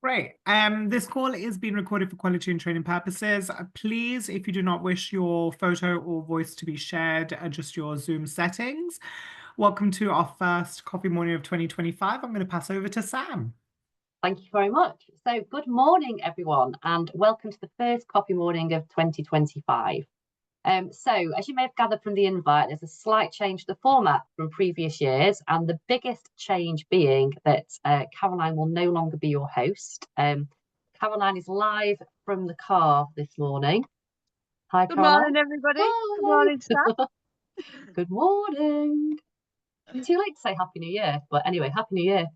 Great. This call is being recorded for quality and training purposes. Please, if you do not wish your photo or voice to be shared, adjust your Zoom settings. Welcome to our first coffee morning of 2025. I'm going to pass over to Sam. Thank you very much. So good morning, everyone, and welcome to the first coffee morning of 2025. So as you may have gathered from the invite, there's a slight change to the format from previous years, and the biggest change being that Caroline will no longer be your host. Caroline is live from the car this morning. Hi, Good Caroline. morning, everybody. Hi. Good morning, Sam. Good morning. Too late to say Happy New Year, but anyway, Happy New Year.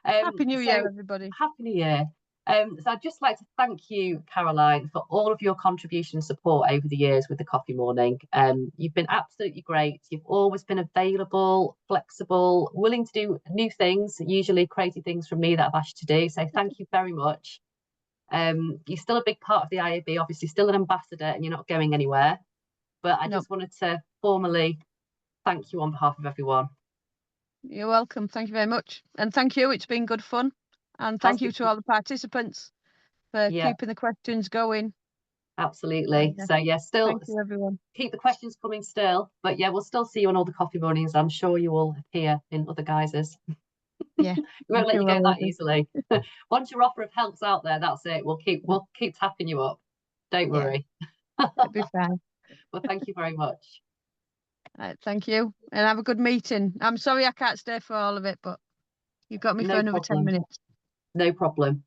Happy New Year, everybody. Happy New Year. So I'd just like to thank you, Caroline, for all of your contribution and support over the years with the coffee morning. You've been absolutely great. You've always been available, flexible, willing to do new things, usually crazy things from me that I've asked you to do. So thank you very much. You're still a big part of the IAB, obviously still an ambassador, and you're not going anywhere. But I just wanted to formally thank you on behalf of everyone. You're welcome. Thank you very much. And thank you. It's been good fun. And thank you to all the participants for keeping the questions going. Absolutely. So still thank you, everyone. Keep the questions coming still. But we'll still see you on all the coffee mornings. I'm sure you will appear in other guises. Yeah. We won't let you go that easily. Once your offer of help's out there, that's it. We'll keep tapping you up. Don't worry. It'll be fine. Well, thank you very much. Thank you. And have a good meeting. I'm sorry I can't stay for all of it, but you've got me for another 10 minutes. No problem.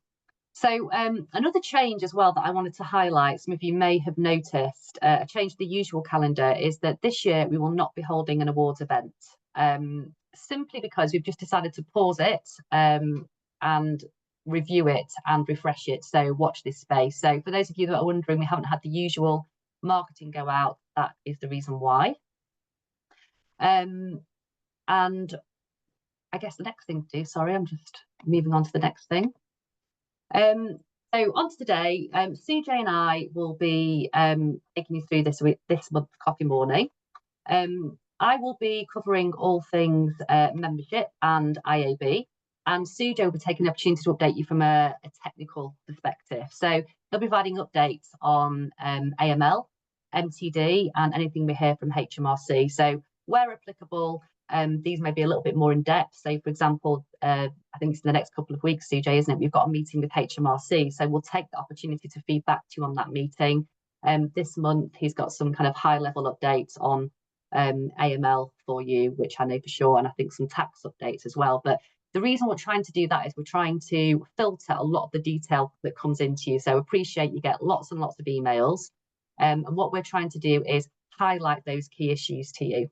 So another change as well that I wanted to highlight, some of you may have noticed, a change to the usual calendar is that this year we will not be holding an awards event, simply because we've just decided to pause it and review it and refresh it. So watch this space. So for those of you that are wondering, we haven't had the usual marketing go out. That is the reason why. And I guess the next thing to do, sorry, I'm just moving on to the next thing. So on to today, CJ and I will be taking you through this month's coffee morning. I will be covering all things membership and IAB, and CJ will be taking the opportunity to update you from a technical perspective. So he'll be providing updates on AML, MTD, and anything we hear from HMRC. So where applicable, these may be a little bit more in depth. So, for example, I think it's in the next couple of weeks, CJ, isn't it? We've got a meeting with HMRC. So we'll take the opportunity to feed back to you on that meeting. This month, he's got some kind of high-level updates on AML for you, which I know for sure, and I think some tax updates as well. But the reason we're trying to do that is we're trying to filter a lot of the detail that comes into you. So appreciate you get lots and lots of emails. And what we're trying to do is highlight those key issues to you.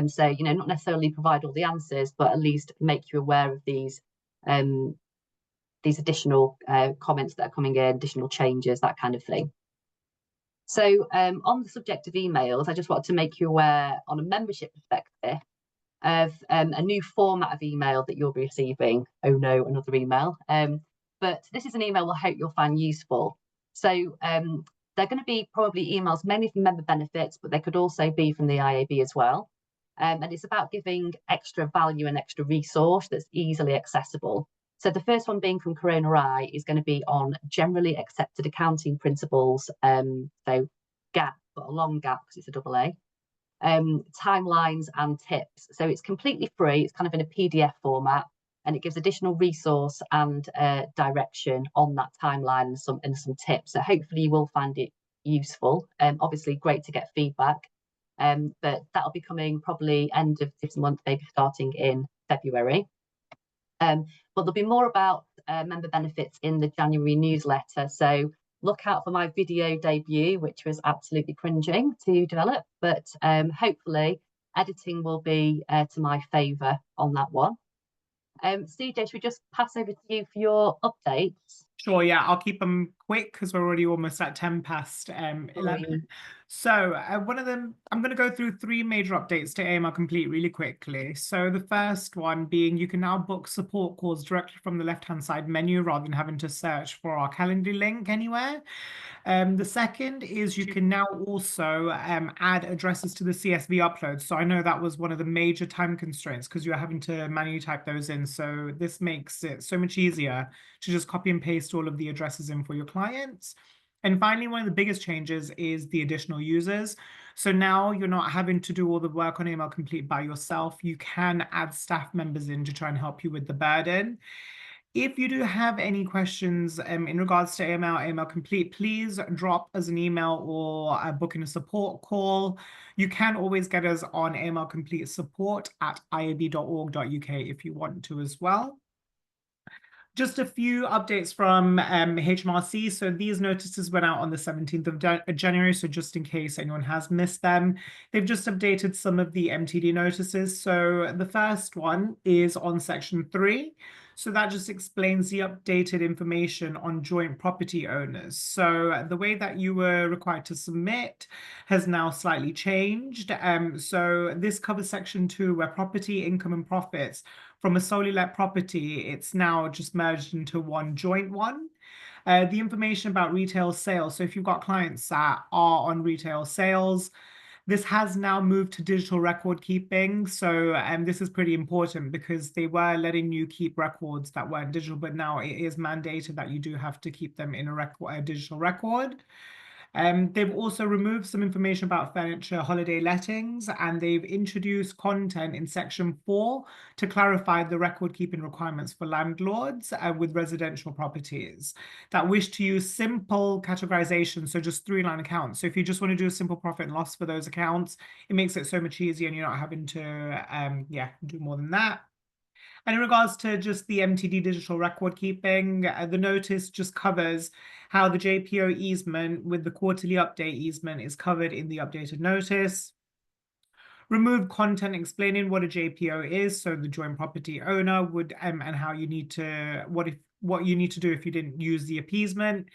So, not necessarily provide all the answers, but at least make you aware of these additional comments that are coming in, additional changes, that kind of thing. So on the subject of emails, I just wanted to make you aware on a membership perspective of a new format of email that you'll be receiving. Oh no, another email. But this is an email I hope you'll find useful. So they're going to be probably emails mainly from member benefits, but they could also be from the IAB as well. And it's about giving extra value and extra resource that's easily accessible. So the first one being from Corona I is going to be on generally accepted accounting principles. So GAP, but a long GAP because it's a double A. Timelines and tips. So it's completely free. It's kind of in a PDF format, and it gives additional resource and direction on that timeline and some tips. So hopefully you will find it useful. Obviously great to get feedback. But that'll be coming probably end of this month, maybe starting in February. But there'll be more about member benefits in the January newsletter. So look out for my video debut, which was absolutely cringing to develop. But hopefully editing will be to my favour on that one. CJ, should we just pass over to you for your updates? Sure, yeah, I'll keep them quick because we're already almost at 10 past 11. So one of them, I'm going to go through 3 major updates to AML Complete really quickly. So the first one being you can now book support calls directly from the left-hand side menu rather than having to search for our Calendly link anywhere. The second is you can now also add addresses to the CSV upload. So I know that was one of the major time constraints because you're having to manually type those in. So this makes it so much easier to just copy and paste all of the addresses in for your clients. And finally, one of the biggest changes is the additional users. So now you're not having to do all the work on AML Complete by yourself. You can add staff members in to try and help you with the burden. If you do have any questions in regards to AML Complete, please drop us an email or book in a support call. You can always get us on AML Complete support at iab.org.uk if you want to as well. Just a few updates from HMRC. So these notices went out on the 17th of January. So just in case anyone has missed them, they've just updated some of the MTD notices. So the first one is on section 3. So that just explains the updated information on joint property owners. So the way that you were required to submit has now slightly changed. So this covers section 2, where property, income, and profits from a solely let property, it's now just merged into one joint one. The information about retail sales. So if you've got clients that are on retail sales, this has now moved to digital record keeping. So this is pretty important because they were letting you keep records that weren't digital, but now it is mandated that you do have to keep them in a digital record. They've also removed some information about furniture holiday lettings, and they've introduced content in section 4 to clarify the record keeping requirements for landlords with residential properties that wish to use simple categorization, so just 3-line accounts. So if you just want to do a simple profit and loss for those accounts, it makes it so much easier and you're not having to do more than that. And in regards to just the MTD digital record keeping, the notice just covers how the JPO easement with the quarterly update easement is covered in the updated notice. Remove content explaining what a JPO is, so the joint property owner would and how you need to what you need to do if you didn't use the appeasement.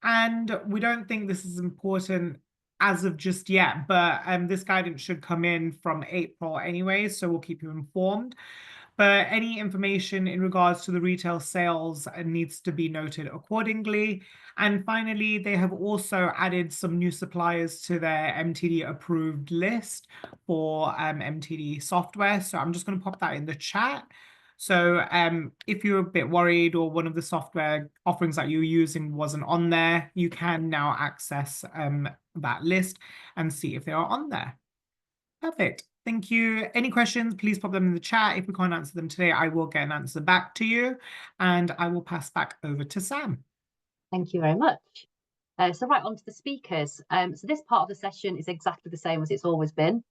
And we don't think this is important as of just yet, but this guidance should come in from April anyway, so we'll keep you informed. But any information in regards to the retail sales needs to be noted accordingly. And finally, they have also added some new suppliers to their MTD approved list for MTD software. So I'm just going to pop that in the chat. So if you're a bit worried or one of the software offerings that you were using wasn't on there, you can now access that list and see if they are on there. Perfect. Thank you. Any questions, please pop them in the chat. If we can't answer them today, I will get an answer back to you, and I will pass back over to Sam. Thank you very much. So right on to the speakers. So this part of the session is exactly the same as it's always been.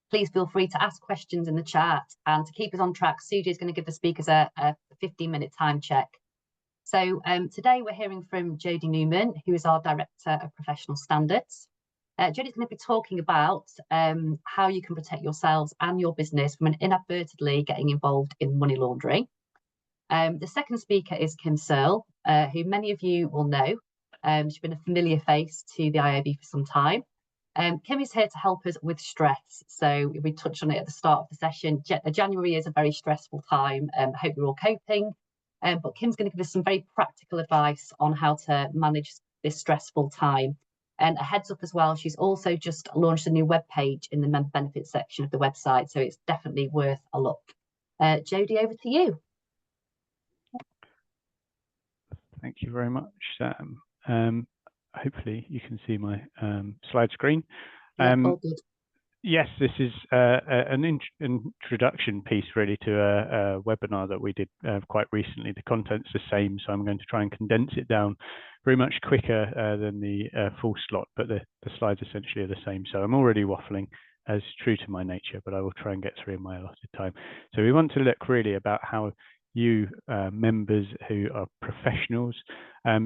Please feel free to ask questions in the chat, and to keep us on track, Sujay is going to give the speakers a 15-minute time check. So today we're hearing from Jodie Newman, who is our Director of Professional Standards. Jodie's going to be talking about how you can protect yourselves and your business from inadvertently getting involved in money laundering. The second speaker is Kim Searle, who many of you will know. She's been a familiar face to the IAB for some time. Kim is here to help us with stress. So we touched on it at the start of the session. January is a very stressful time. I hope you're all coping. But Kim's going to give us some very practical advice on how to manage this stressful time. And a heads up as well, she's also just launched a new web page in the member benefits section of the website, so it's definitely worth a look. Jodie, over to you. Thank you very much, Sam. Hopefully you can see my slide screen. All good. Yes, this is an introduction piece really to a webinar that we did quite recently. The content's the same, so I'm going to try and condense it down very much quicker than the full slot, but the slides essentially are the same. So I'm already waffling, as true to my nature, but I will try and get through in my allotted time. So we want to look really about how you members who are professionals,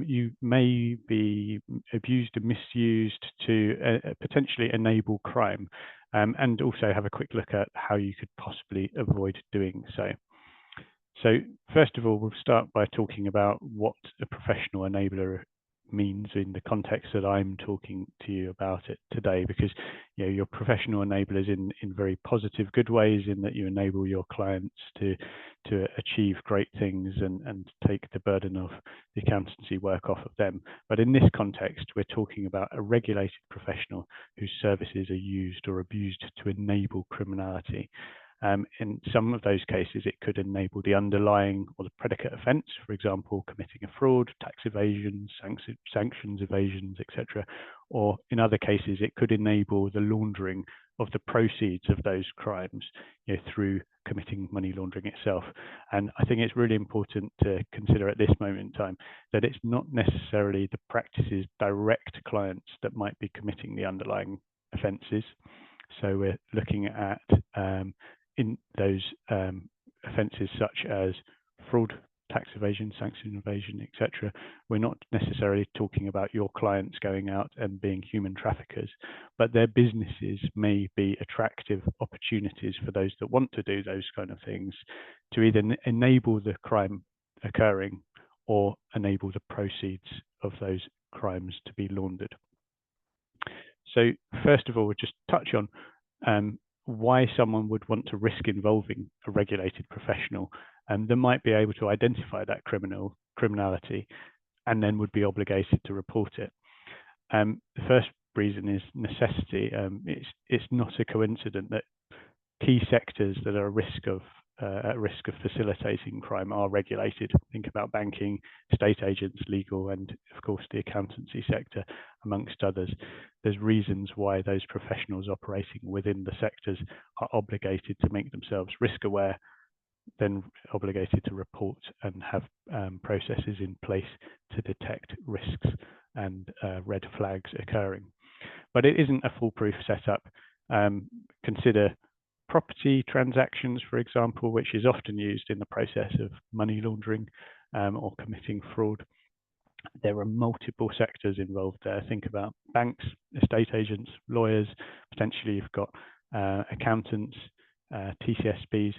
you may be abused and misused to potentially enable crime, and also have a quick look at how you could possibly avoid doing so. So first of all, we'll start by talking about what a professional enabler means in the context that I'm talking to you about it today, because your professional enablers in very positive, good ways, in that you enable your clients to achieve great things and take the burden of the accountancy work off of them. But in this context, we're talking about a regulated professional whose services are used or abused to enable criminality. In some of those cases, it could enable the underlying or the predicate offence, for example, committing a fraud, tax evasion, sanctions evasions, etc. Or in other cases, it could enable the laundering of the proceeds of those crimes through committing money laundering itself. And I think it's really important to consider at this moment in time that it's not necessarily the practice's direct clients that might be committing the underlying offences. So we're looking at in those offences such as fraud, tax evasion, sanction evasion, etc. We're not necessarily talking about your clients going out and being human traffickers, but their businesses may be attractive opportunities for those that want to do those kind of things to either enable the crime occurring or enable the proceeds of those crimes to be laundered. So first of all, we'll just touch on why someone would want to risk involving a regulated professional that might be able to identify that criminality and then would be obligated to report it. The first reason is necessity. It's not a coincidence that key sectors that are at risk of facilitating crime are regulated. Think about banking, estate agents, legal, and of course the accountancy sector, amongst others. There's reasons why those professionals operating within the sectors are obligated to make themselves risk aware, then obligated to report and have processes in place to detect risks and red flags occurring. But it isn't a foolproof setup. Consider property transactions, for example, which is often used in the process of money laundering or committing fraud. There are multiple sectors involved there. Think about banks, estate agents, lawyers, potentially you've got accountants, TCSBs.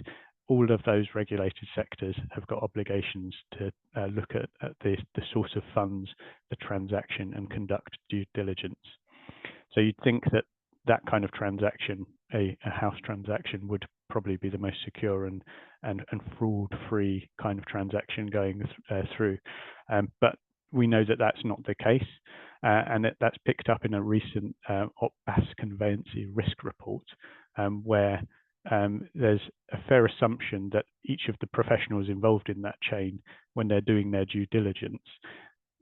All of those regulated sectors have got obligations to look at the source of funds, the transaction, and conduct due diligence. So you'd think that that kind of transaction, a house transaction, would probably be the most secure and fraud-free kind of transaction going through. But we know that that's not the case, and that's picked up in a recent OPBAS conveyancing risk report, where there's a fair assumption that each of the professionals involved in that chain, when they're doing their due diligence,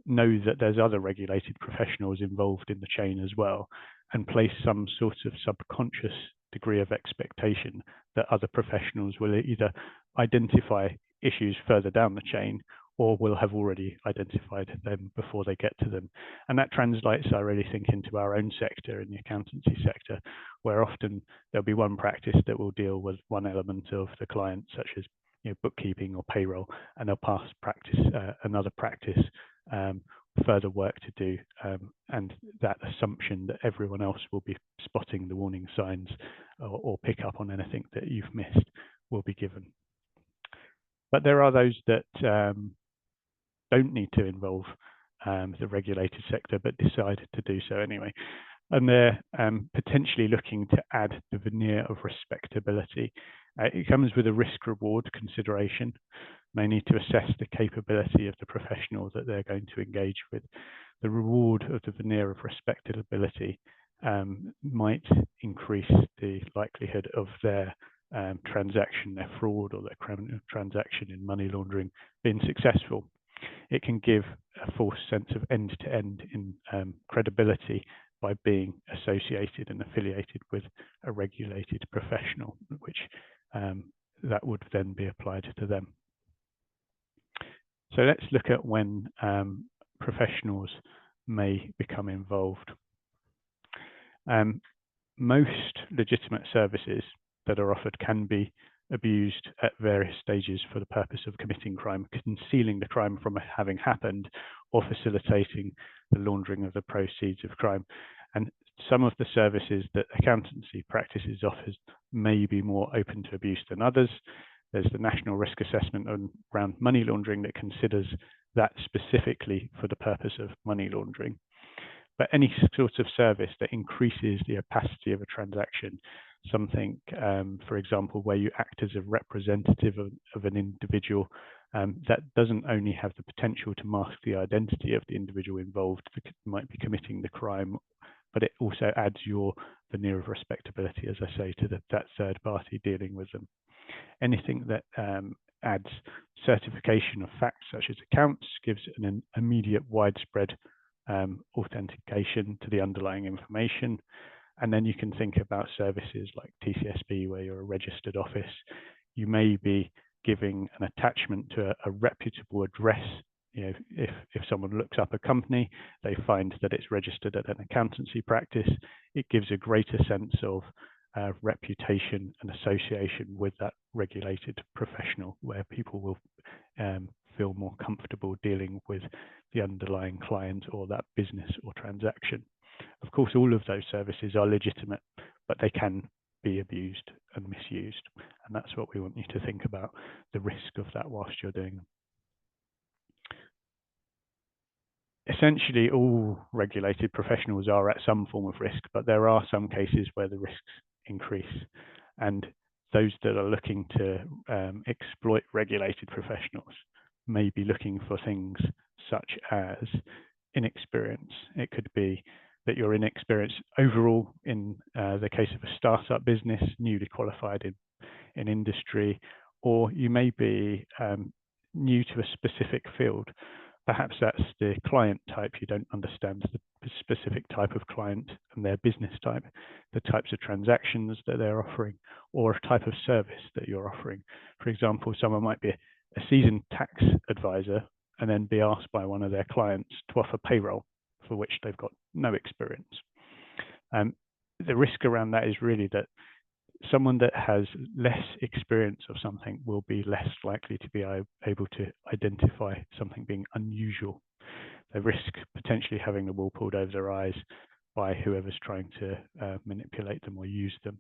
know that there's other regulated professionals involved in the chain as well, and place some sort of subconscious degree of expectation that other professionals will either identify issues further down the chain or will have already identified them before they get to them. And that translates, I really think, into our own sector, in the accountancy sector, where often there'll be one practice that will deal with one element of the client, such as bookkeeping or payroll, and they'll pass another practice further work to do, and that assumption that everyone else will be spotting the warning signs or pick up on anything that you've missed will be given. But there are those that don't need to involve the regulated sector but decide to do so anyway, and they're potentially looking to add the veneer of respectability. It comes with a risk-reward consideration. They need to assess the capability of the professional that they're going to engage with. The reward of the veneer of respectability might increase the likelihood of their transaction, their fraud or their criminal transaction in money laundering being successful. It can give a false sense of end-to-end in credibility by being associated and affiliated with a regulated professional, which that would then be applied to them. So let's look at when professionals may become involved. Most legitimate services that are offered can be abused at various stages for the purpose of committing crime, concealing the crime from having happened, or facilitating the laundering of the proceeds of crime. And some of the services that accountancy practices offers may be more open to abuse than others. There's the National Risk Assessment around money laundering that considers that specifically for the purpose of money laundering. But any sort of service that increases the opacity of a transaction, something, for example, where you act as a representative of an individual, that doesn't only have the potential to mask the identity of the individual involved that might be committing the crime, but it also adds your veneer of respectability, as I say, to that third party dealing with them. Anything that adds certification of facts, such as accounts, gives an immediate widespread authentication to the underlying information. And then you can think about services like TCSB, where you're a registered office. You may be giving an attachment to a reputable address. You know, if someone looks up a company, they find that it's registered at an accountancy practice, it gives a greater sense of reputation and association with that regulated professional, where people will feel more comfortable dealing with the underlying client or that business or transaction. Of course, all of those services are legitimate, but they can be abused and misused. And that's what we want you to think about, the risk of that whilst you're doing them. Essentially, all regulated professionals are at some form of risk, but there are some cases where the risks increase. And those that are looking to exploit regulated professionals may be looking for things such as inexperience. It could be that you're inexperienced overall in the case of a startup business, newly qualified in industry, or you may be new to a specific field. Perhaps that's the client type. You don't understand the specific type of client and their business type, the types of transactions that they're offering, or a type of service that you're offering. For example, someone might be a seasoned tax advisor and then be asked by one of their clients to offer payroll, for which they've got no experience. The risk around that is really that someone that has less experience of something will be less likely to be able to identify something being unusual. They risk potentially having the wool pulled over their eyes by whoever's trying to manipulate them or use them.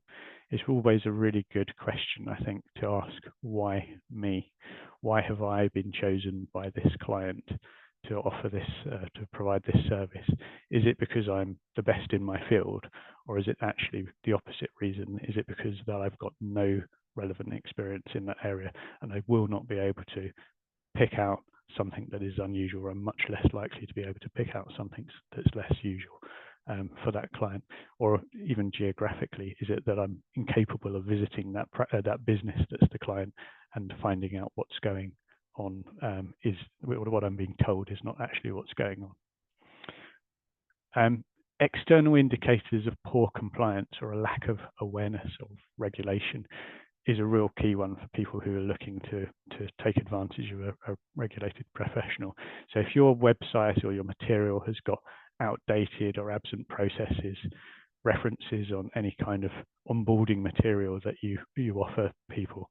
It's always a really good question, I think, to ask, why me? Why have I been chosen by this client to offer this, to provide this service? Is it because I'm the best in my field, or is it actually the opposite reason? Is it because that I've got no relevant experience in that area and I will not be able to pick out something that is unusual, or I'm much less likely to be able to pick out something that's less usual for that client? Or even geographically, is it that I'm incapable of visiting that business that's the client and finding out what's going on, is what I'm being told is not actually what's going on. External indicators of poor compliance or a lack of awareness of regulation is a real key one for people who are looking to take advantage of a regulated professional. So if your website or your material has got outdated or absent processes, references on any kind of onboarding material that you offer people,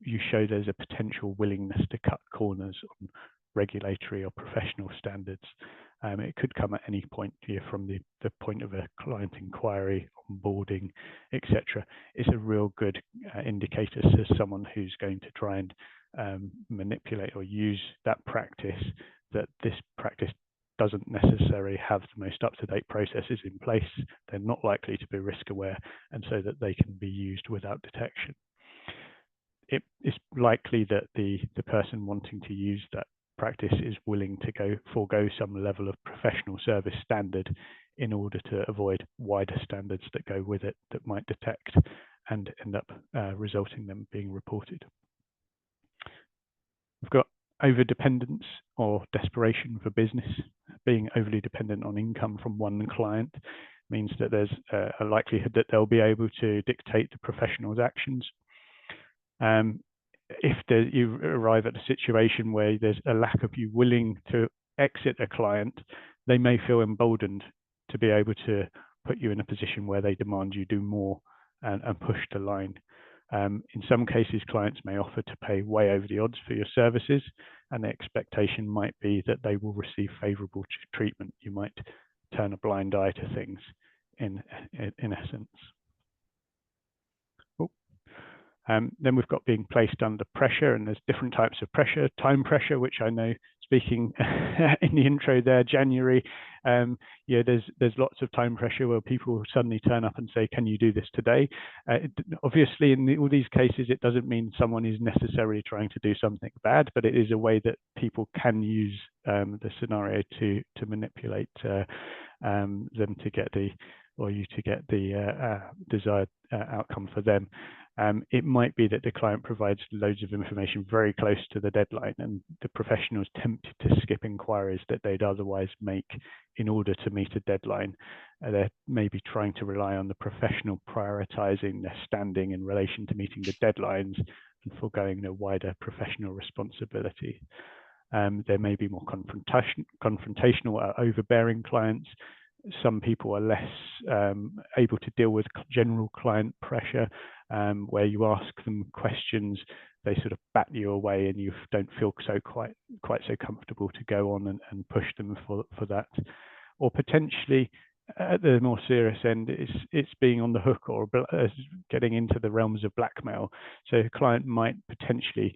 you show there's a potential willingness to cut corners on regulatory or professional standards. It could come at any point here, from the point of a client inquiry, onboarding, etc. It's a real good indicator to someone who's going to try and manipulate or use that practice, that this practice doesn't necessarily have the most up-to-date processes in place. They're not likely to be risk aware, and so that they can be used without detection. It is likely that the person wanting to use that practice is willing to forego some level of professional service standard in order to avoid wider standards that go with it that might detect and end up resulting in them being reported. We've got overdependence or desperation for business. Being overly dependent on income from one client means that there's a likelihood that they'll be able to dictate the professional's actions. If you arrive at a situation where there's a lack of you willing to exit a client, they may feel emboldened to be able to put you in a position where they demand you do more and push the line. In some cases, clients may offer to pay way over the odds for your services, and the expectation might be that they will receive favourable treatment. You might turn a blind eye to things in essence. Then we've got being placed under pressure, and there's different types of pressure. Time pressure, which I know, speaking in the intro there, January, yeah, there's lots of time pressure where people suddenly turn up and say, can you do this today? Obviously, in all these cases, it doesn't mean someone is necessarily trying to do something bad, but it is a way that people can use the scenario to manipulate them to get you to get the desired outcome for them. It might be that the client provides loads of information very close to the deadline, and the professional is tempted to skip inquiries that they'd otherwise make in order to meet a deadline. They're maybe trying to rely on the professional prioritizing their standing in relation to meeting the deadlines and foregoing their wider professional responsibility. There may be more confrontational or overbearing clients. Some people are less able to deal with general client pressure, where you ask them questions, they sort of bat you away, and you don't feel quite so comfortable to go on and push them for that. Or potentially, at the more serious end, it's being on the hook or getting into the realms of blackmail. So a client might potentially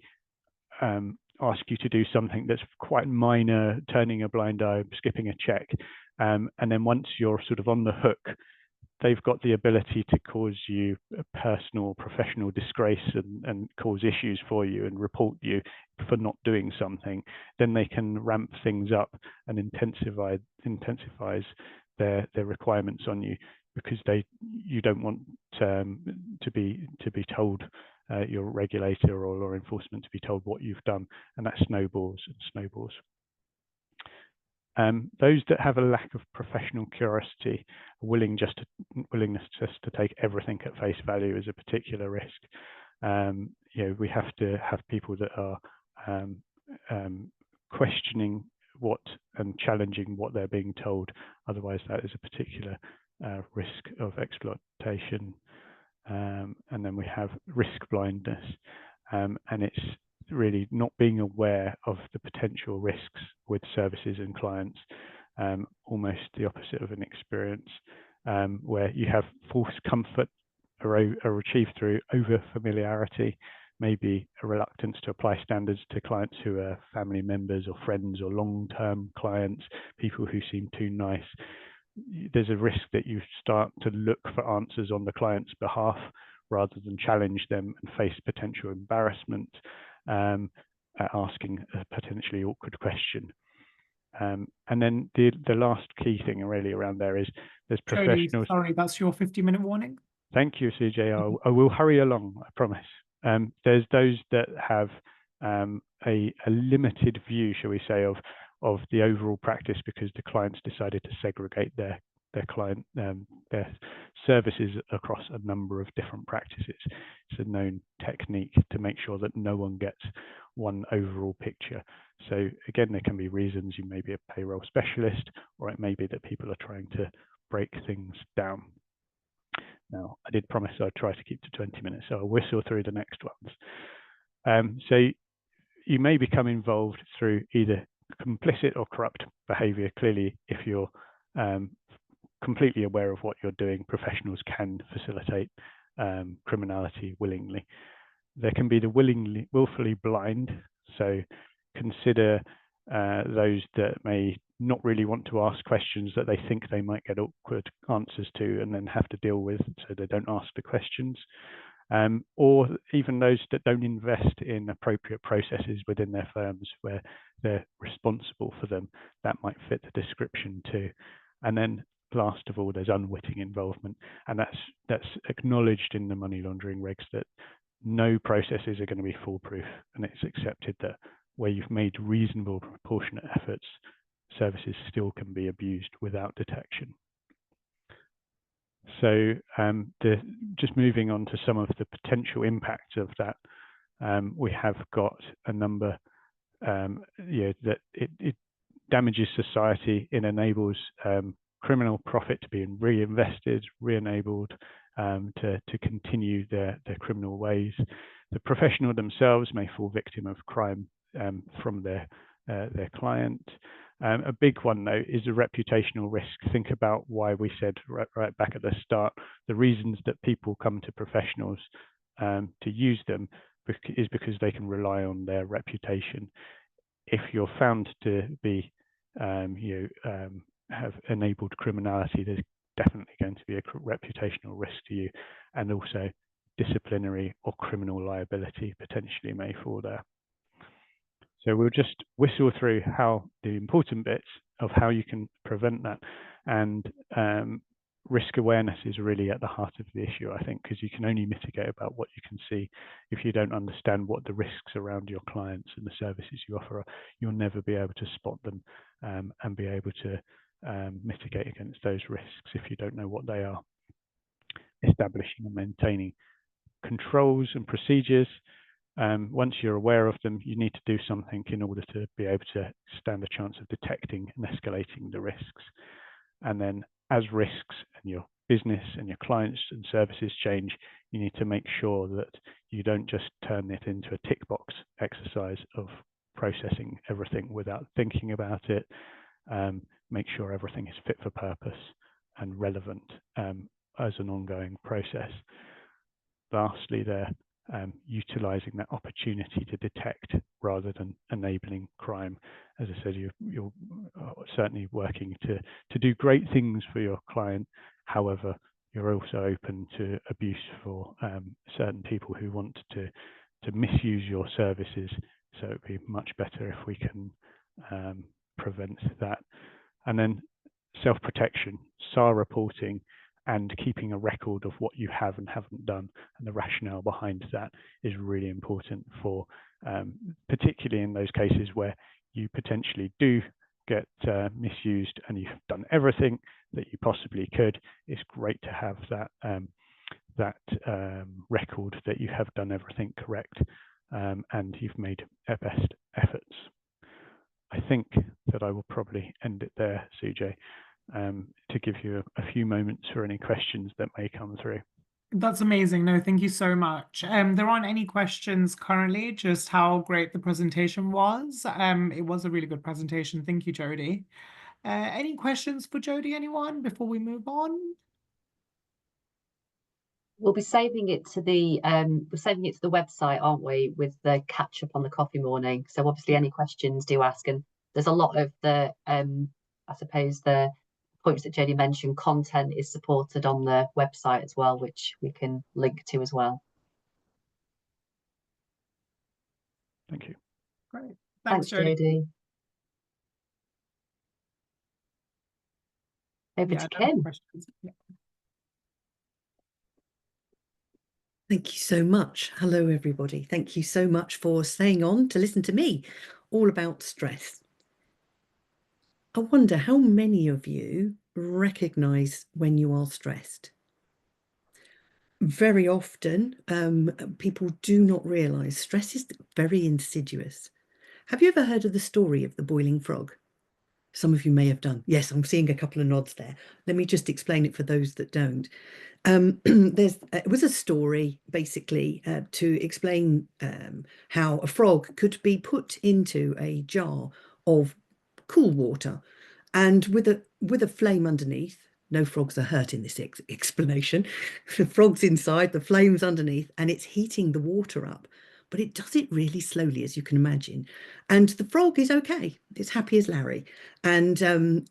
ask you to do something that's quite minor, turning a blind eye, skipping a check. And then once you're sort of on the hook, they've got the ability to cause you a personal or professional disgrace and cause issues for you and report you for not doing something. Then they can ramp things up and intensifies their requirements on you, because you don't want to be told, your regulator or law enforcement to be told what you've done, and that snowballs and snowballs. Those that have a lack of professional curiosity, willingness just to take everything at face value is a particular risk. You know, we have to have people that are questioning what and challenging what they're being told. Otherwise, that is a particular risk of exploitation. And then we have risk blindness, and it's really not being aware of the potential risks with services and clients, almost the opposite of inexperience, where you have false comfort are achieved through over familiarity, maybe a reluctance to apply standards to clients who are family members or friends or long-term clients, people who seem too nice. There's a risk that you start to look for answers on the client's behalf rather than challenge them and face potential embarrassment at asking a potentially awkward question. And then the last key thing really around there is there's professionals. Jodie, sorry, that's your 50-minute warning. Thank you, CJ. I will hurry along, I promise. There's those that have a limited view, shall we say, of the overall practice because the clients decided to segregate their services across a number of different practices. It's a known technique to make sure that no one gets one overall picture. So again, there can be reasons. You may be a payroll specialist, or it may be that people are trying to break things down. Now, I did promise I'd try to keep to 20 minutes, so I'll whistle through the next ones. So you may become involved through either complicit or corrupt behavior. Clearly, if you're completely aware of what you're doing, professionals can facilitate criminality willingly. There can be the willfully blind. So consider those that may not really want to ask questions that they think they might get awkward answers to and then have to deal with, so they don't ask the questions. Or even those that don't invest in appropriate processes within their firms where they're responsible for them. That might fit the description too. And then last of all, there's unwitting involvement, and that's acknowledged in the money laundering regs that no processes are going to be foolproof, and it's accepted that where you've made reasonable proportionate efforts, services still can be abused without detection. So just moving on to some of the potential impacts of that, we have got a number that it damages society, it enables criminal profit to be reinvested, re-enabled to continue their criminal ways. The professional themselves may fall victim of crime from their client. A big one, though, is a reputational risk. Think about why we said right back at the start, the reasons that people come to professionals to use them is because they can rely on their reputation. If you're found to be have enabled criminality, there's definitely going to be a reputational risk to you, and also disciplinary or criminal liability potentially may fall there. So we'll just whistle through how the important bits of how you can prevent that. And risk awareness is really at the heart of the issue, I think, because you can only mitigate about what you can see. If you don't understand what the risks around your clients and the services you offer are, you'll never be able to spot them and be able to mitigate against those risks if you don't know what they are. Establishing and maintaining controls and procedures. Once you're aware of them, you need to do something in order to be able to stand a chance of detecting and escalating the risks. And then as risks and your business and your clients and services change, you need to make sure that you don't just turn it into a tick box exercise of processing everything without thinking about it. Make sure everything is fit for purpose and relevant as an ongoing process. Lastly, utilising that opportunity to detect rather than enabling crime. As I said, you're certainly working to do great things for your client. However, you're also open to abuse for certain people who want to misuse your services. So it'd be much better if we can prevent that. And then self-protection, SAR reporting, and keeping a record of what you have and haven't done, and the rationale behind that is really important for, particularly in those cases where you potentially do get misused and you've done everything that you possibly could. It's great to have that record that you have done everything correct and you've made your best efforts. I think that I will probably end it there, Sujay, to give you a few moments for any questions that may come through. That's amazing. No, thank you so much. There aren't any questions currently, just how great the presentation was. It was a really good presentation. Thank you, Jodie. Any questions for Jodie, anyone, before we move on? We'll be saving it to the website, aren't we, with the catch up on the coffee morning. So obviously any questions do ask, and there's a lot of the I suppose the points that Jodie mentioned, content is supported on the website as well, which we can link to as well. Thank you. Great. Thanks, Jodie. Over to Kim. Yeah. Thank you so much. Hello, everybody. Thank you so much for staying on to listen to me all about stress. I wonder how many of you recognise when you are stressed. Very often, people do not realise stress is very insidious. Have you ever heard of the story of the boiling frog? Some of you may have done. Yes, I'm seeing a couple of nods there. Let me just explain it for those that don't. It was a story basically to explain how a frog could be put into a jar of cool water, and with a flame underneath. No frogs are hurt in this explanation. The frog's inside, the flame's underneath, and it's heating the water up. But it does it really slowly, as you can imagine. And the frog is okay. It's happy as Larry. And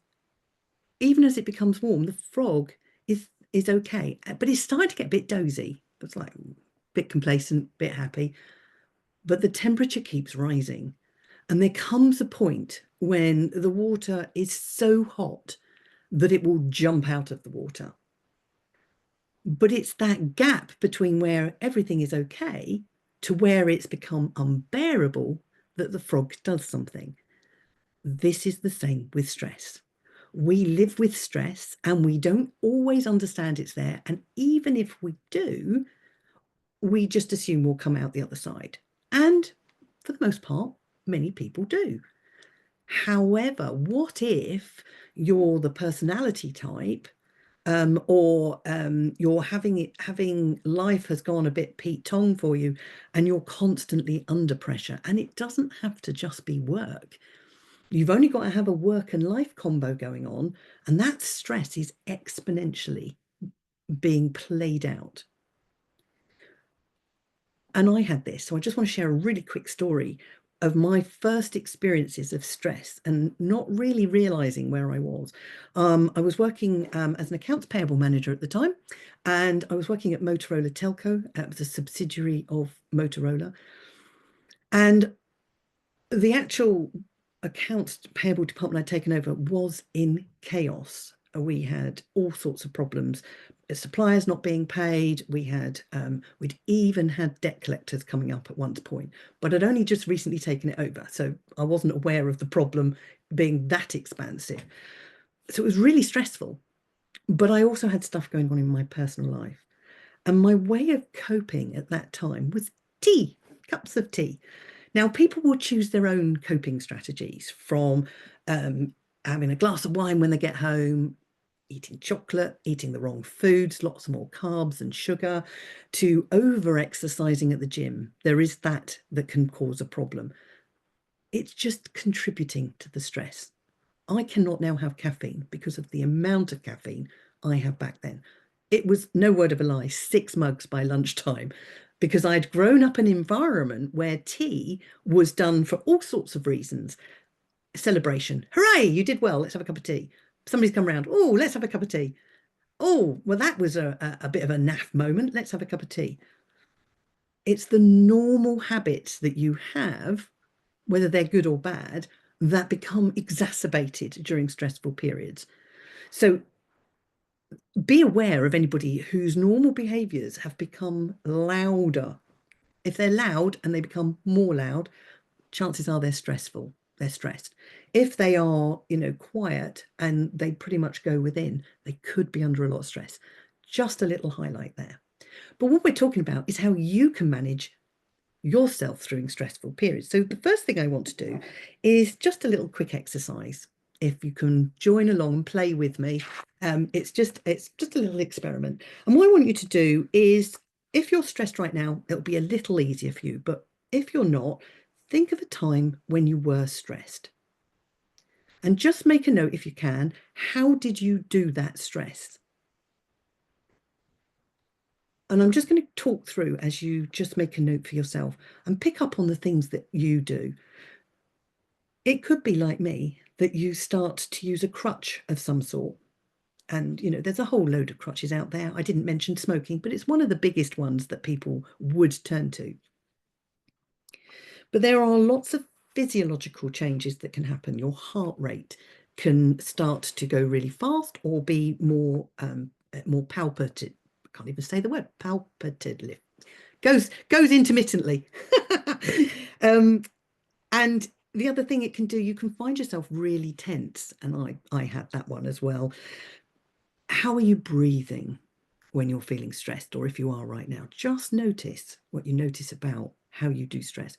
even as it becomes warm, the frog is okay. But it's starting to get a bit dozy. It's like a bit complacent, a bit happy. But the temperature keeps rising. And there comes a point when the water is so hot that it will jump out of the water. But it's that gap between where everything is okay to where it's become unbearable that the frog does something. This is the same with stress. We live with stress and we don't always understand it's there. And even if we do, we just assume we'll come out the other side. And for the most part, many people do. However, what if you're the personality type or you're having life has gone a bit Pete Tong for you and you're constantly under pressure? And it doesn't have to just be work. You've only got to have a work and life combo going on, and that stress is exponentially being played out. And I had this. So I just want to share a really quick story of my first experiences of stress and not really realizing where I was. I was working as an accounts payable manager at the time, and I was working at Motorola Telco. It was a subsidiary of Motorola. And the actual accounts payable department I'd taken over was in chaos. We had all sorts of problems. Suppliers not being paid. We'd even had debt collectors coming up at one point, but I'd only just recently taken it over, so I wasn't aware of the problem being that expansive. So it was really stressful, but I also had stuff going on in my personal life, and my way of coping at that time was tea, cups of tea. Now, people will choose their own coping strategies, from having a glass of wine when they get home, eating chocolate, eating the wrong foods, lots more carbs and sugar, to over-exercising at the gym. There is that can cause a problem. It's just contributing to the stress. I cannot now have caffeine because of the amount of caffeine I had back then. It was, no word of a lie, 6 mugs by lunchtime, because I'd grown up in an environment where tea was done for all sorts of reasons. Celebration. Hooray, you did well. Let's have a cup of tea. Somebody's come round. Oh, let's have a cup of tea. Oh, well, that was a bit of a naff moment. Let's have a cup of tea. It's the normal habits that you have, whether they're good or bad, that become exacerbated during stressful periods. So be aware of anybody whose normal behaviors have become louder. If they're loud and they become more loud, chances are they're stressful. They're stressed. If they are, quiet and they pretty much go within, they could be under a lot of stress. Just a little highlight there. But what we're talking about is how you can manage yourself during stressful periods. So the first thing I want to do is just a little quick exercise. If you can join along and play with me, it's just a little experiment. And what I want you to do is, if you're stressed right now, it'll be a little easier for you. But if you're not, think of a time when you were stressed. And just make a note, if you can, how did you do that stress? And I'm just going to talk through as you just make a note for yourself and pick up on the things that you do. It could be like me, that you start to use a crutch of some sort. And, there's a whole load of crutches out there. I didn't mention smoking, but it's one of the biggest ones that people would turn to. But there are lots of physiological changes that can happen. Your heart rate can start to go really fast or be more palpitative. I can't even say the word, palpitatively. Goes intermittently. And the other thing it can do, you can find yourself really tense. And I had that one as well. How are you breathing when you're feeling stressed, or if you are right now? Just notice what you notice about how you do stress.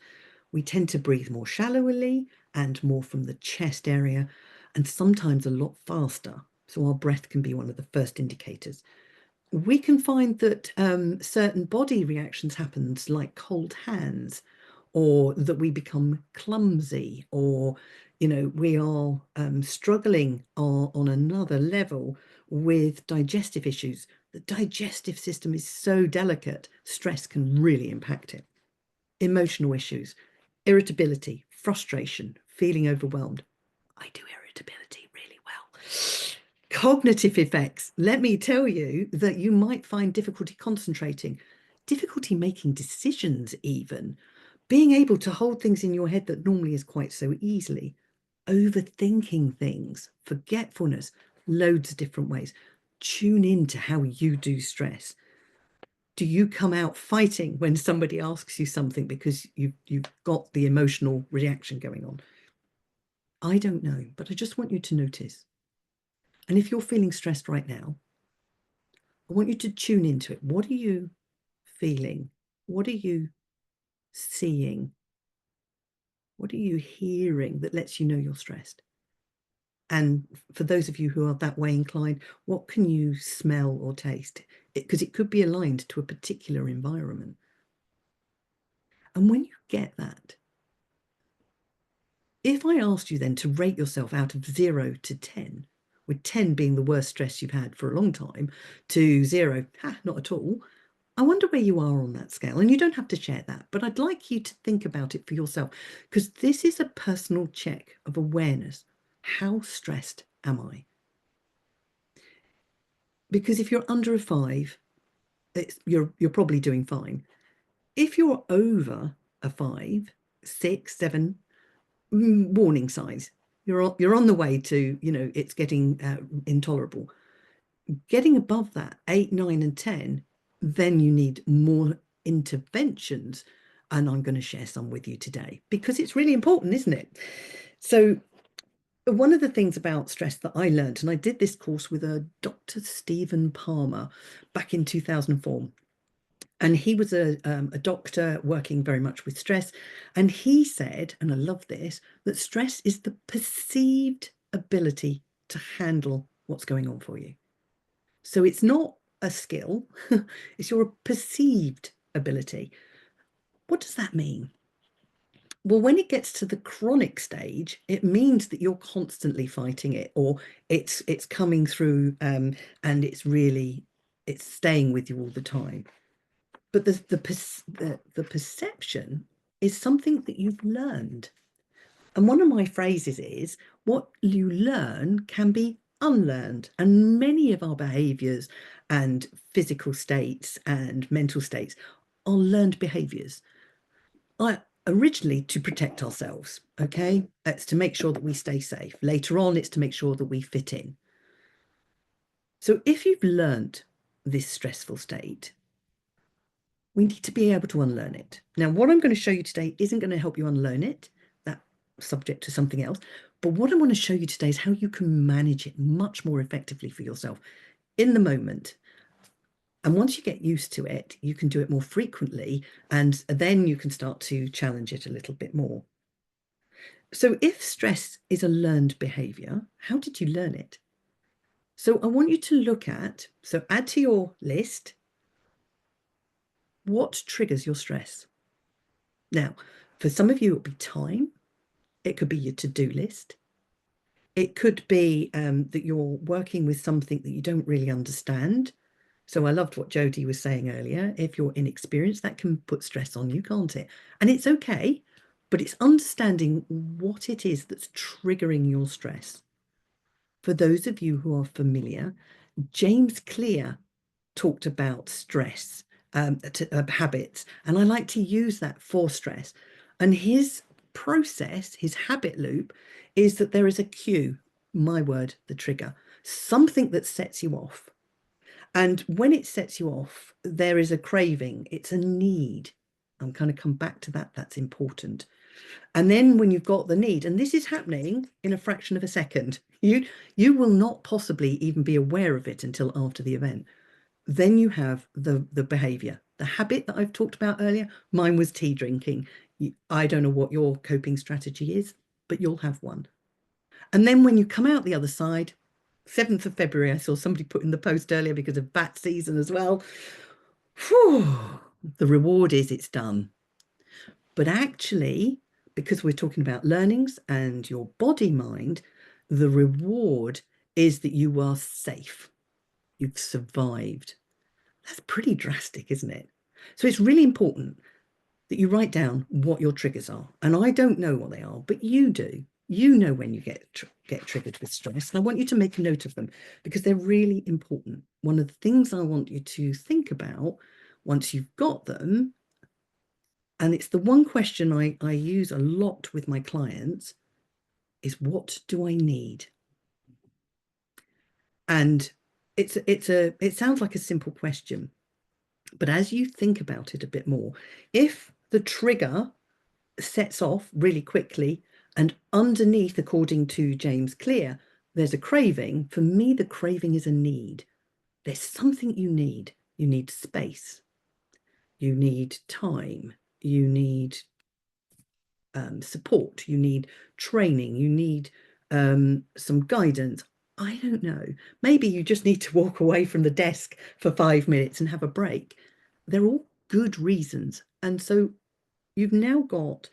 We tend to breathe more shallowly and more from the chest area, and sometimes a lot faster. So our breath can be one of the first indicators. We can find that certain body reactions happen, like cold hands, or that we become clumsy, or we are struggling on another level with digestive issues. The digestive system is so delicate, stress can really impact it. Emotional issues, irritability, frustration, feeling overwhelmed. I do irritability really well. Cognitive effects. Let me tell you that you might find difficulty concentrating, difficulty making decisions even, being able to hold things in your head that normally is quite so easily, overthinking things, forgetfulness, loads of different ways. Tune into how you do stress. Do you come out fighting when somebody asks you something because you've got the emotional reaction going on? I don't know, but I just want you to notice. And if you're feeling stressed right now, I want you to tune into it. What are you feeling? What are you seeing? What are you hearing that lets you know you're stressed? And for those of you who are that way inclined, what can you smell or taste? Because it could be aligned to a particular environment. And when you get that, if I asked you then to rate yourself out of 0 to 10, with 10 being the worst stress you've had for a long time, to 0, not at all, I wonder where you are on that scale. And you don't have to share that, but I'd like you to think about it for yourself, because this is a personal check of awareness. How stressed am I? Because if you're under a 5, you're probably doing fine. If you're over a 5, 6, 7, warning signs. You're on the way to, it's getting intolerable. Getting above that, 8, 9, and 10, then you need more interventions. And I'm going to share some with you today because it's really important, isn't it? So one of the things about stress that I learned, and I did this course with a Dr. Stephen Palmer back in 2004. And he was a doctor working very much with stress. And he said, and I love this, that stress is the perceived ability to handle what's going on for you. So it's not a skill, it's your perceived ability. What does that mean? Well, when it gets to the chronic stage, it means that you're constantly fighting it, or it's coming through and it's staying with you all the time. But the perception is something that you've learned. And one of my phrases is, what you learn can be unlearned. And many of our behaviours and physical states and mental states are learned behaviours. Originally to protect ourselves, okay? It's to make sure that we stay safe. Later on, it's to make sure that we fit in. So if you've learned this stressful state, we need to be able to unlearn it. Now, what I'm going to show you today isn't going to help you unlearn it, that's subject to something else. But what I want to show you today is how you can manage it much more effectively for yourself in the moment. And once you get used to it, you can do it more frequently, and then you can start to challenge it a little bit more. So if stress is a learned behavior, how did you learn it? So I want you to look at, so add to your list, what triggers your stress? Now, for some of you, it'll be time. It could be your to-do list. It could be that you're working with something that you don't really understand. So I loved what Jodie was saying earlier. If you're inexperienced, that can put stress on you, can't it? And it's okay, but it's understanding what it is that's triggering your stress. For those of you who are familiar, James Clear talked about stress habits, and I like to use that for stress. And his process, his habit loop, is that there is a cue, my word, the trigger, something that sets you off. And when it sets you off, there is a craving, it's a need. I'm going to come back to that, that's important. And then when you've got the need, and this is happening in a fraction of a second, you will not possibly even be aware of it until after the event. Then you have the behavior, the habit that I've talked about earlier. Mine was tea drinking. I don't know what your coping strategy is, but you'll have one. And then when you come out the other side, 7th of February, I saw somebody put in the post earlier because of bat season as well. Whew, the reward is it's done. But actually, because we're talking about learnings and your body mind, the reward is that you are safe. You've survived. That's pretty drastic, isn't it? So it's really important that you write down what your triggers are. And I don't know what they are, but you do. You know when you get triggered with stress. And I want you to make a note of them because they're really important. One of the things I want you to think about once you've got them, and it's the one question I use a lot with my clients, is what do I need? And it sounds like a simple question, but as you think about it a bit more, if the trigger sets off really quickly and underneath, according to James Clear, there's a craving, for me, the craving is a need. There's something you need. You need space. You need time. You need support. You need training. You need some guidance. I don't know. Maybe you just need to walk away from the desk for 5 minutes and have a break. They're all good reasons. And so you've now got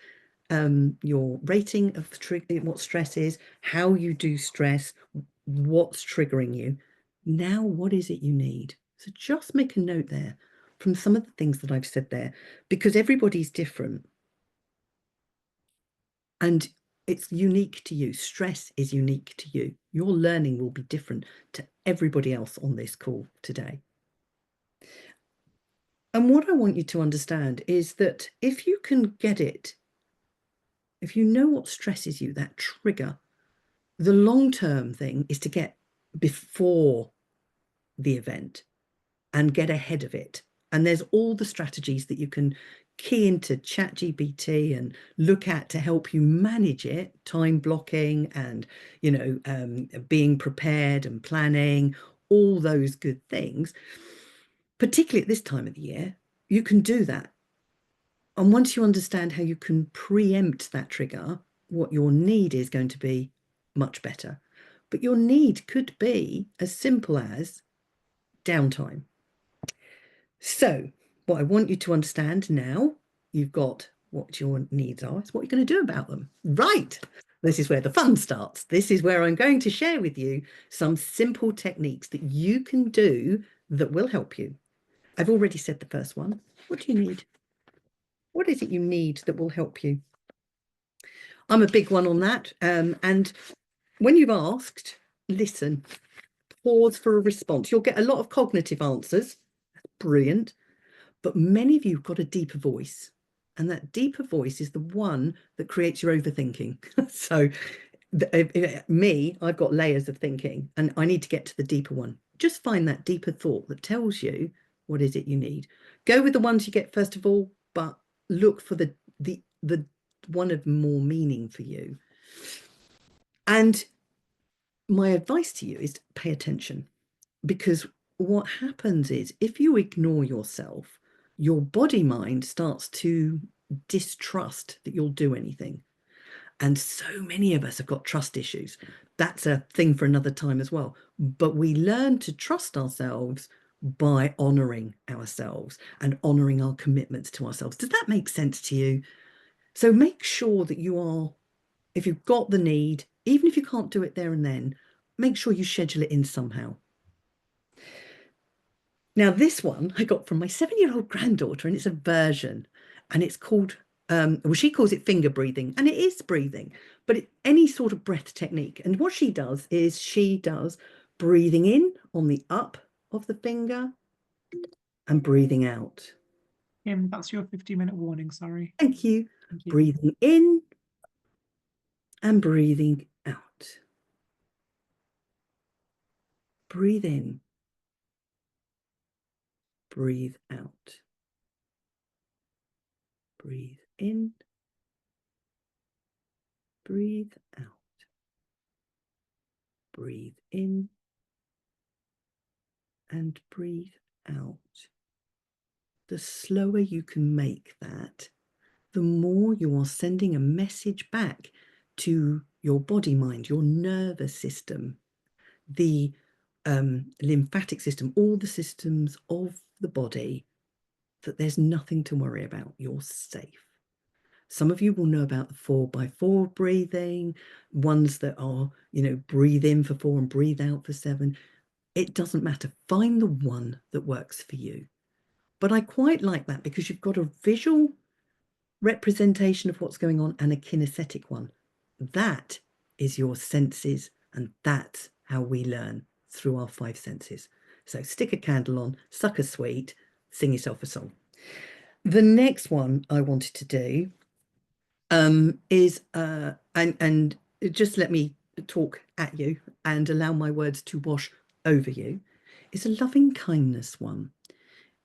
your rating of what stress is, how you do stress, what's triggering you. Now, what is it you need? So just make a note there from some of the things that I've said there, because everybody's different. And it's unique to you. Stress is unique to you. Your learning will be different to everybody else on this call today. And what I want you to understand is that if you can get it, if you know what stresses you, that trigger, the long-term thing is to get before the event and get ahead of it. And there's all the strategies that you can key into ChatGPT and look at to help you manage it, time blocking and, you know, being prepared and planning, all those good things. Particularly at this time of the year, you can do that. And once you understand how you can preempt that trigger, what your need is going to be much better. But your need could be as simple as downtime. So what I want you to understand now, you've got what your needs are, is what you're going to do about them. Right. This is where the fun starts. This is where I'm going to share with you some simple techniques that you can do that will help you. I've already said the first one. What do you need? What is it you need that will help you? I'm a big one on that. And when you've asked, listen, pause for a response. You'll get a lot of cognitive answers. Brilliant. But many of you have got a deeper voice. And that deeper voice is the one that creates your overthinking. So me, I've got layers of thinking and I need to get to the deeper one. Just find that deeper thought that tells you what is it you need. Go with the ones you get first of all, but look for the one of more meaning for you. And my advice to you is to pay attention, because what happens is if you ignore yourself, your body mind starts to distrust that you'll do anything. And so many of us have got trust issues. That's a thing for another time as well. But we learn to trust ourselves by honoring ourselves and honoring our commitments to ourselves. Does that make sense to you? So make sure that you are, if you've got the need, even if you can't do it there and then, make sure you schedule it in somehow. Now, this one I got from my 7-year-old granddaughter, and it's a version, and it's called, well, she calls it finger breathing, and it is breathing, but any sort of breath technique. And what she does is she does breathing in on the up of the finger and breathing out. Kim, that's your 50-minute warning, sorry. Thank you. Thank you. Breathing in and breathing out. Breathe in. Breathe out. Breathe in. Breathe out. Breathe in and breathe out. The slower you can make that, the more you are sending a message back to your body mind, your nervous system, the lymphatic system, all the systems of the body, that there's nothing to worry about. You're safe. Some of you will know about the 4x4 breathing, ones that are, you know, breathe in for 4 and breathe out for 7. It doesn't matter. Find the one that works for you. But I quite like that because you've got a visual representation of what's going on and a kinesthetic one. That is your senses, and that's how we learn, through our 5 senses. So stick a candle on, suck a sweet, sing yourself a song. The next one I wanted to do is, and just let me talk at you and allow my words to wash over you, is a loving kindness one.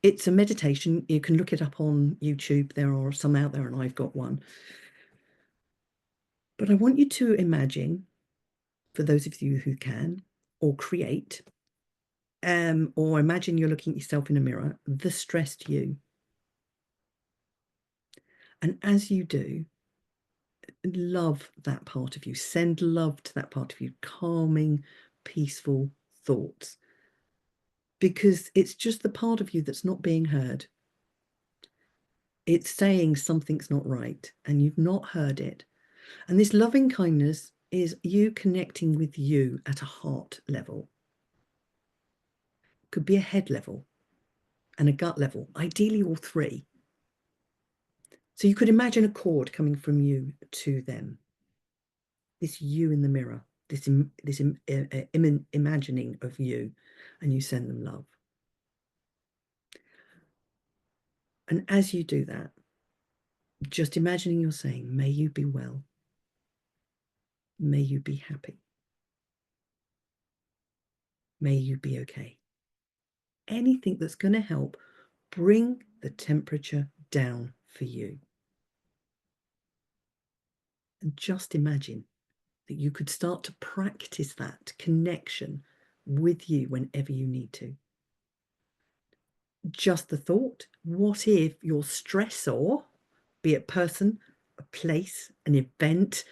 It's a meditation. You can look it up on YouTube. There are some out there, and I've got one. But I want you to imagine, for those of you who can, or create, or imagine you're looking at yourself in a mirror, the stressed you. And as you do, love that part of you. Send love to that part of you. Calming, peaceful thoughts. Because it's just the part of you that's not being heard. It's saying something's not right and you've not heard it. And this loving kindness is you connecting with you at a heart level. Could be a head level. and a gut level, ideally all three. So you could imagine a cord coming from you to them. This you in the mirror, this imagining of you, and you send them love. And as you do that, just imagining you're saying, may you be well. May you be happy. May you be okay. Anything that's going to help bring the temperature down for you. And just imagine that you could start to practice that connection with you whenever you need to. Just the thought, what if your stressor, be it person, a place, an event,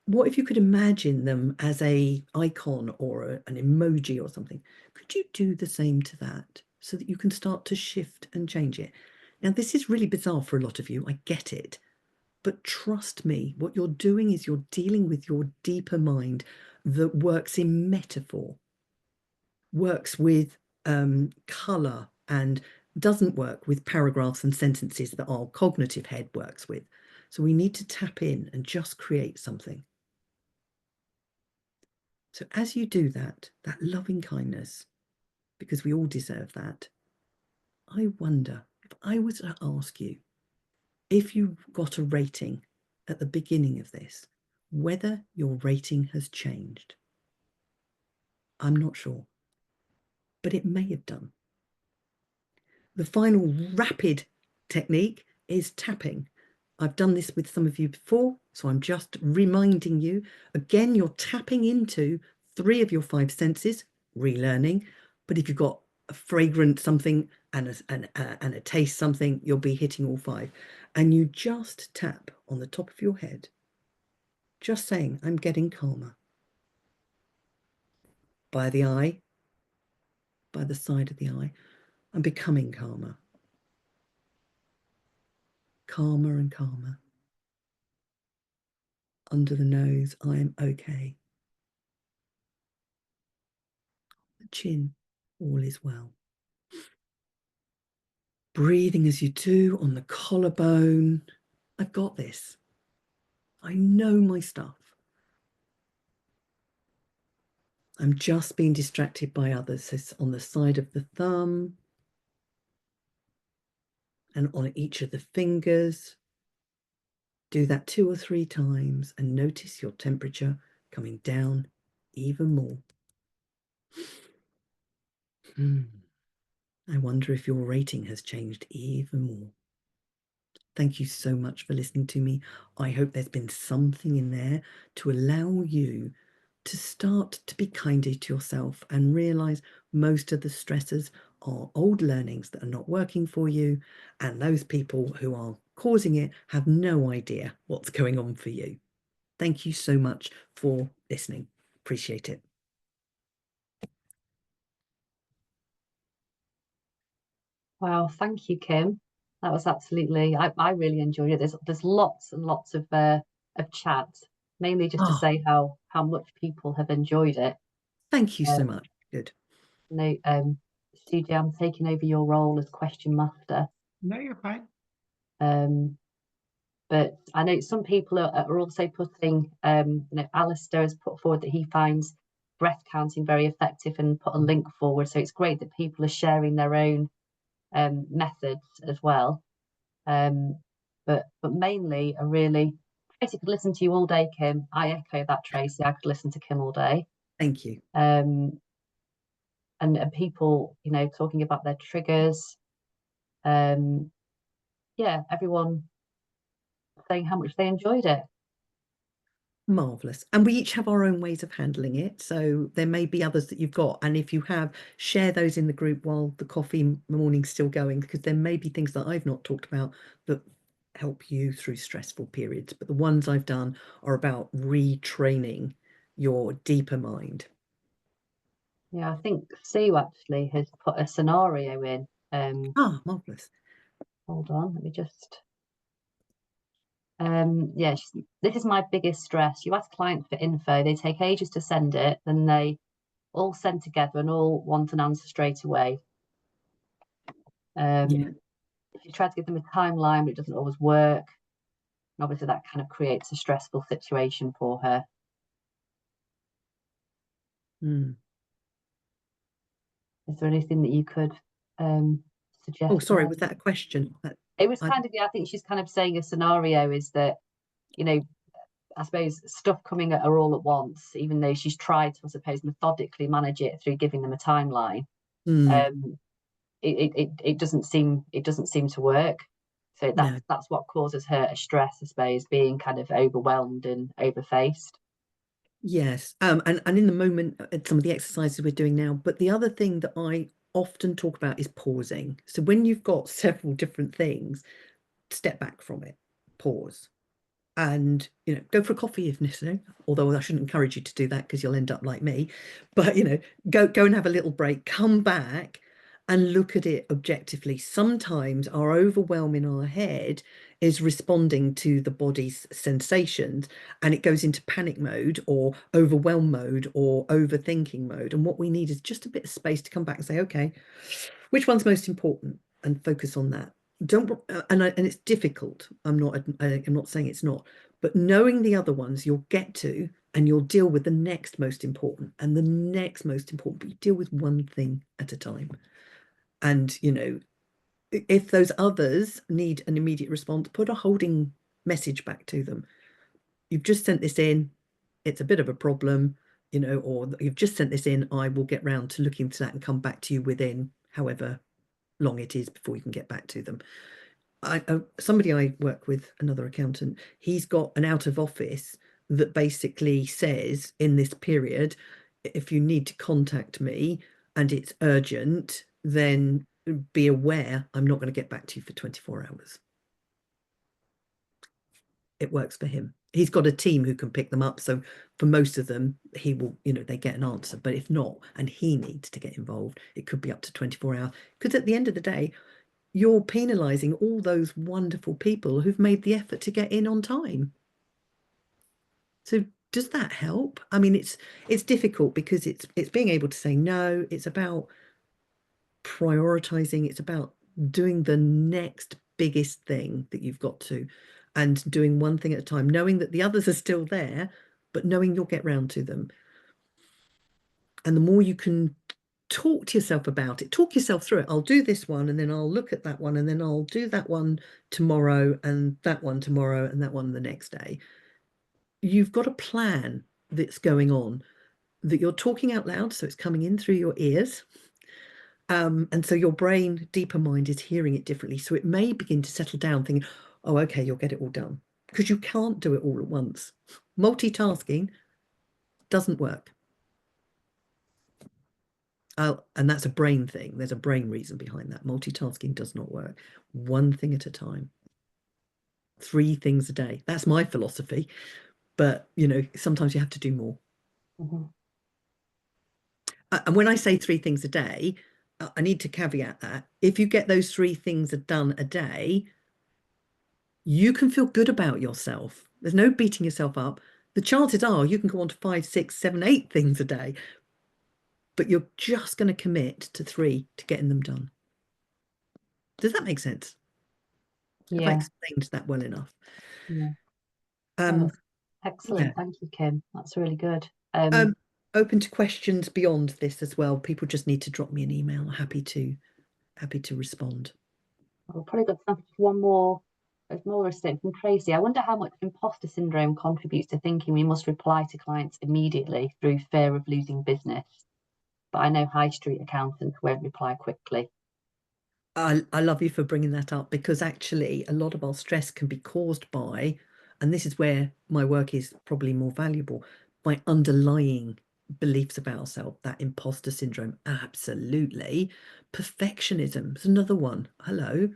what if you could imagine them as a icon or an emoji or something? Could you do the same to that so that you can start to shift and change it? Now, this is really bizarre for a lot of you. I get it. But trust me, what you're doing is you're dealing with your deeper mind that works in metaphor, works with colour, and doesn't work with paragraphs and sentences that our cognitive head works with. So we need to tap in and just create something. So as you do that, that loving kindness, because we all deserve that, I wonder if I was to ask you, if you got a rating at the beginning of this, whether your rating has changed. I'm not sure, but it may have done. The final rapid technique is tapping. I've done this with some of you before, so I'm just reminding you. Again, you're tapping into 3 of your 5 senses, relearning. But if you've got a fragrant something and a taste something, you'll be hitting all 5. And you just tap on the top of your head, just saying, I'm getting calmer. By the eye, by the side of the eye, I'm becoming calmer. Calmer and calmer. Under the nose, I am okay. The chin, all is well. Breathing as you do on the collarbone. I've got this. I know my stuff. I'm just being distracted by others. So on the side of the thumb and on each of the fingers. Do that 2 or 3 times and notice your temperature coming down even more. I wonder if your rating has changed even more. Thank you so much for listening to me. I hope there's been something in there to allow you to start to be kinder to yourself and realize most of the stressors are old learnings that are not working for you, and those people who are causing it have no idea what's going on for you. Thank you so much for listening. Appreciate it. Wow, thank you, Kim. That was absolutely, I really enjoyed it. There's lots and lots of chat, mainly just to say how much people have enjoyed it. Thank you so much. Good. No, CJ, I'm taking over your role as question master. No, you're fine. But I know some people are also putting, Alistair has put forward that he finds breath counting very effective and put a link forward. So it's great that people are sharing their own methods as well. But mainly, Tracy could listen to you all day, Kim. I echo that, Tracy. I could listen to Kim all day. Thank you. And people, talking about their triggers. Yeah, everyone saying how much they enjoyed it. Marvellous. And we each have our own ways of handling it. So there may be others that you've got. And if you have, share those in the group while the coffee morning's still going, because there may be things that I've not talked about that help you through stressful periods. But the ones I've done are about retraining your deeper mind. Yeah, I think Sue actually has put a scenario in. Marvellous. Hold on, let me just... yeah, this is my biggest stress. You ask clients for info, they take ages to send it, then they all send together and all want an answer straight away. If you try to give them a timeline, but it doesn't always work, and obviously that kind of creates a stressful situation for her. Is there anything that you could suggest? Oh, sorry, was that a question? It was kind of, yeah, I think she's kind of saying a scenario is that, you know, I suppose stuff coming at her all at once, even though she's tried to, I suppose, methodically manage it through giving them a timeline. It doesn't seem to work. So that's what causes her a stress, I suppose, being kind of overwhelmed and overfaced. Yes, and in the moment, some of the exercises we're doing now, but the other thing that I often talk about is pausing. So when you've got several different things, step back from it, pause, and, you know, go for a coffee if necessary, although I shouldn't encourage you to do that because you'll end up like me. But, you know, go and have a little break, come back and look at it objectively. Sometimes our overwhelm in our head is responding to the body's sensations, and it goes into panic mode or overwhelm mode or overthinking mode. And what we need is just a bit of space to come back and say, okay, which one's most important, and focus on that. And it's difficult. I'm not saying it's not, but knowing the other ones you'll get to, and you'll deal with the next most important and the next most important, but you deal with one thing at a time. And, you know, if those others need an immediate response, put a holding message back to them. You've just sent this in, it's a bit of a problem, you know, or you've just sent this in, I will get round to looking into that and come back to you within however long it is before you can get back to them. Somebody I work with, another accountant, he's got an out of office that basically says, in this period, if you need to contact me and it's urgent, then be aware I'm not going to get back to you for 24 hours. It works for him. He's got a team who can pick them up. So for most of them, he will, you know, they get an answer. But if not, and he needs to get involved, it could be up to 24 hours. Because at the end of the day, you're penalising all those wonderful people who've made the effort to get in on time. So does that help? I mean, it's difficult because it's being able to say no. It's about prioritizing. It's about doing the next biggest thing that you've got to, and doing one thing at a time, knowing that the others are still there, but knowing you'll get round to them. And the more you can talk to yourself about it, talk yourself through it. I'll do this one, and then I'll look at that one, and then I'll do that one tomorrow, and that one tomorrow, and that one the next day. You've got a plan that's going on, that you're talking out loud, so it's coming in through your ears. And so your brain, deeper mind, is hearing it differently. So it may begin to settle down thinking, oh, okay, you'll get it all done. Because you can't do it all at once. Multitasking doesn't work. And that's a brain thing. There's a brain reason behind that. Multitasking does not work. One thing at a time. 3 things a day. That's my philosophy. But, you know, sometimes you have to do more. And when I say 3 things a day, I need to caveat that. If you get those 3 things done a day, you can feel good about yourself. There's no beating yourself up. The chances are you can go on to 5, 6, 7, 8 things a day, but you're just going to commit to 3 to getting them done. Does that make sense? Yeah. Have I explained that well enough? Yeah. Excellent. Yeah. Thank you, Kim. That's really good. Open to questions beyond this as well. People just need to drop me an email. Happy to respond. We've probably got time for one more. There's more statement from Tracy. I wonder how much imposter syndrome contributes to thinking we must reply to clients immediately through fear of losing business. But I know high street accountants won't reply quickly. I love you for bringing that up, because actually a lot of our stress can be caused by, and this is where my work is probably more valuable, by underlying beliefs about ourselves. That imposter syndrome, absolutely. Perfectionism is another one. Hello.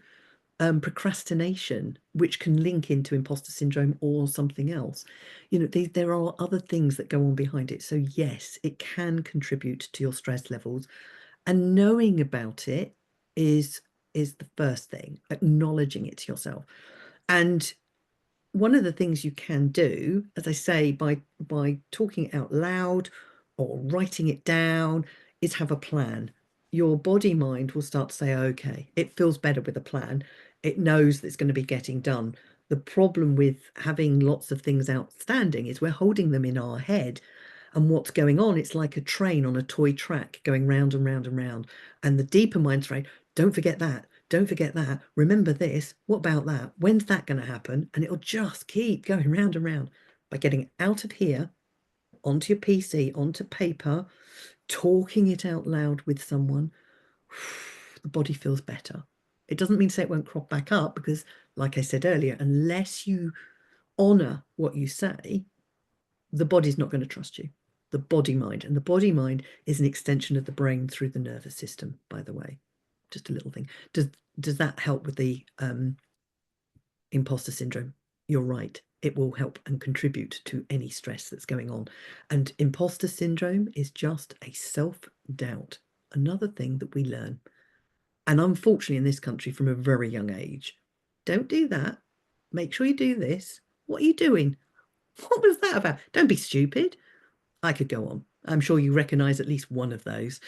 Procrastination, which can link into imposter syndrome or something else. You know, there are other things that go on behind it. So yes, it can contribute to your stress levels, and knowing about it is the first thing, acknowledging it to yourself. And one of the things you can do, as I say, by talking it out loud or writing it down, is have a plan. your body mind will start to say, okay, it feels better with a plan. It knows that it's going to be getting done. The problem with having lots of things outstanding is we're holding them in our head. And what's going on, it's like a train on a toy track going round and round and round. And the deeper mind's right, don't forget that. Don't forget that. Remember this. What about that? When's that going to happen? And it'll just keep going round and round. By getting out of here, onto your PC, onto paper, talking it out loud with someone, the body feels better. It doesn't mean to say it won't crop back up, because like I said earlier, unless you honor what you say, the body's not going to trust you. The body mind, and the body mind is an extension of the brain through the nervous system, by the way. Just a little thing. Does that help with the imposter syndrome? You're right. It will help and contribute to any stress that's going on. And imposter syndrome is just a self-doubt, another thing that we learn. And unfortunately in this country from a very young age. Don't do that. Make sure you do this. What are you doing? What was that about? Don't be stupid. I could go on. I'm sure you recognise at least one of those.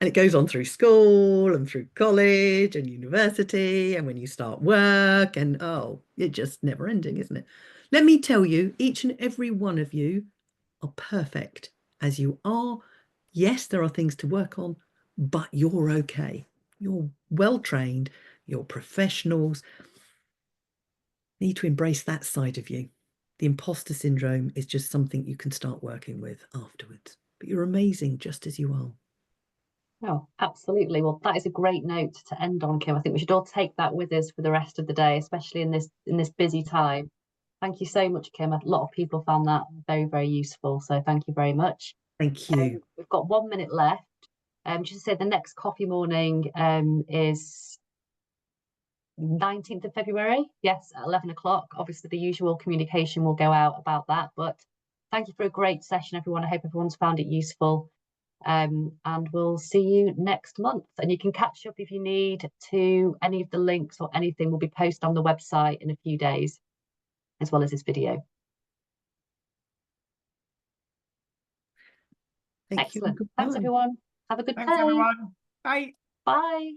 And it goes on through school and through college and university and when you start work, and oh, it's just never ending, isn't it? Let me tell you, each and every one of you are perfect as you are. Yes, there are things to work on, but you're okay. You're well trained. You're professionals. You need to embrace that side of you. The imposter syndrome is just something you can start working with afterwards. But you're amazing just as you are. Oh, absolutely. Well, that is a great note to end on, Kim. I think we should all take that with us for the rest of the day, especially in this busy time. Thank you so much, Kim. A lot of people found that very, very useful. So thank you very much. Thank you. We've got 1 minute left. Just to say the next coffee morning is 19th of February. Yes, at 11 o'clock. Obviously, the usual communication will go out about that. But thank you for a great session, everyone. I hope everyone's found it useful. And we'll see you next month. And you can catch up if you need to any of the links or anything will be posted on the website in a few days, as well as this video. Thank Excellent. you. Thanks, everyone. Have a good day. Thanks, everyone. Bye. Bye.